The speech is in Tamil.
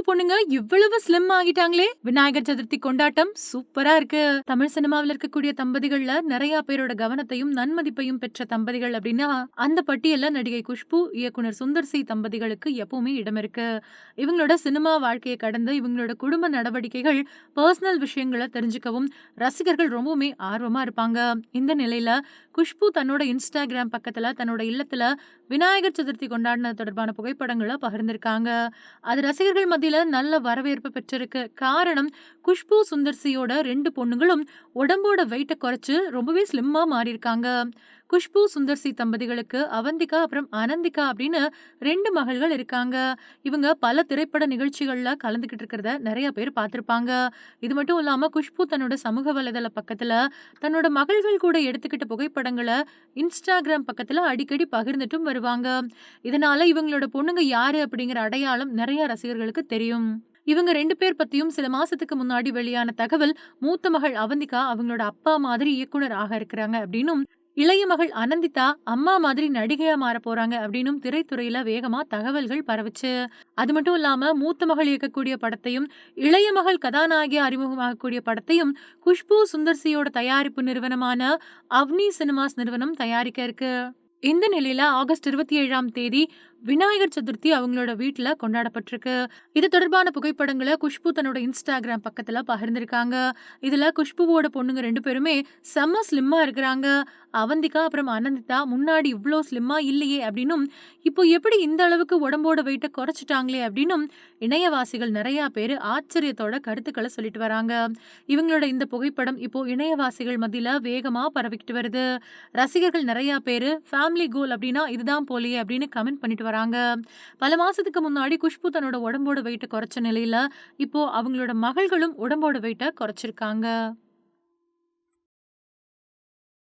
பொண்ணுங்க இவ்வளவு ஸ்லிம் ஆகிட்டாங்களே! விநாயகர் சதுர்த்தி கொண்டாட்டம் சூப்பரா இருக்கு. தமிழ் சினிமாவுல இருக்கக்கூடிய தம்பதிகள்ல நெறைய பேரோட கவனத்தையும், நன்மதிப்பையும் பெற்ற தம்பதிகள் அப்டின்னா, அந்த பட்டியல்ல நடிகை குஷ்பு, இயக்குனர் சுந்தர் சி தம்பதிகளுக்கு எப்பவுமே இடம் இருக்கு. இவங்களோட சினிமா வாழ்க்கைய கடந்து, இவங்களோட குடும்ப நடவடிக்கைகள், பெர்சனல் விஷயங்கள தெரிஞ்சுக்கவும் ரசிகர்கள் ரொம்பவுமே ஆர்வமா இருப்பாங்க. இந்த நிலையில குஷ்பு தன்னோட Instagram பக்கத்துல தன்னோட இல்லத்துல விநாயகர் சதுர்த்தி கொண்டாடினது தொடர்பான புகைப்படங்கள பகிர்ந்திருக்காங்க. அது ரசிகர்கள் மத்தியில நல்ல வரவேற்பு பெற்றிருக்கு. காரணம், குஷ்பு சுந்தர் சியோட 2 பொண்ணுங்களும் உடம்போட வெயிட்ட குறைச்சு ரொம்பவே ஸ்லிம்மா மாறியிருக்காங்க. குஷ்பு சுந்தர் சி தம்பதிகளுக்கு அவந்திகா அப்புறம் அனந்திகா அப்படின்னு 2 மகள்கள் இருக்காங்க. இவங்க பல திரைப்பட நிகழ்ச்சிகள்ல கலந்துகிட்டு இருக்கிறத நெறைய பேர் பார்த்திருப்பாங்க. இது மட்டும் இல்லாம குஷ்பு தன்னோட சமூக வலைதள பக்கத்துல தன்னோட மகள்கள் கூட எடுத்துக்கிட்ட புகைப்படங்கள Instagram பக்கத்துல அடிக்கடி பகிர்ந்துட்டும் வருவாங்க. இதனால இவங்களோட பொண்ணுங்க யாரு அப்படிங்கிற அடையாளம் நெறைய ரசிகர்களுக்கு தெரியும். இவங்க 2 பேர் பத்தியும் சில மாசத்துக்கு முன்னாடி வெளியான தகவல், மூத்த மகள் அவந்திகா அவங்களோட அப்பா மாதிரி இயக்குனர் ஆக இருக்கிறாங்க அப்படின்னும், இளைய மகள் அனந்திதா அம்மா மாதிரி நடிகையா மாறப் போறாங்க அப்படின்னும் திரைத்துறையில வேகமா தகவல்கள் பரவுச்சு. அது மட்டும் இல்லாம மூத்த மகள் இயக்கக்கூடிய படத்தையும், இளைய மகள் கதாநாயகியா அறிமுகமாகக்கூடிய படத்தையும் குஷ்பு சுந்தர் சியோட தயாரிப்பு நிறுவனமான அவ்னி சினிமாஸ் நிறுவனம் தயாரிக்க இருக்கு. இந்த நிலையில ஆகஸ்ட் 27ஆம் தேதி விநாயகர் சதுர்த்தி அவங்களோட வீட்ல கொண்டாடப்பட்டிருக்கு. இது தொடர்பான புகைப்படங்கள குஷ்பு தன்னோட Instagram பக்கத்துல பகிர்ந்திருக்காங்க. இதுல குஷ்புவோட பொண்ணுங்க 2 பேருமே செம்ம ஸ்லிம்மா இருக்கிறாங்க. அவந்திகா அப்புறம் அனந்திதா முன்னாடி இவ்ளோ ஸ்லிம்மா இல்லையே அப்படின்னும், இப்போ எப்படி இந்த அளவுக்கு உடம்போட வெயிட்ட குறைச்சுட்டாங்களே அப்படின்னும் இணையவாசிகள் நெறைய பேரு ஆச்சரியத்தோட கருத்துக்கள சொல்லிட்டு வராங்க. இவங்களோட இந்த புகைப்படம் இப்போ இணையவாசிகள் மத்தியில வேகமா பரவிக்கிட்டு வருது. ரசிகர்கள் நெறைய பேரு ஃபேமிலி கோல் அப்டின்னா இதுதான் போலயே அப்படின்னு கமெண்ட் பண்ணிட்டு வராங்க. பல மாசத்துக்கு முன்னாடி குஷ்பு தன்னோட உடம்போட வெயிட்ட குறைச்ச நிலையில, இப்போ அவங்களோட மகள்களும் உடம்போட வெயிட்ட குறைச்சிருக்காங்க.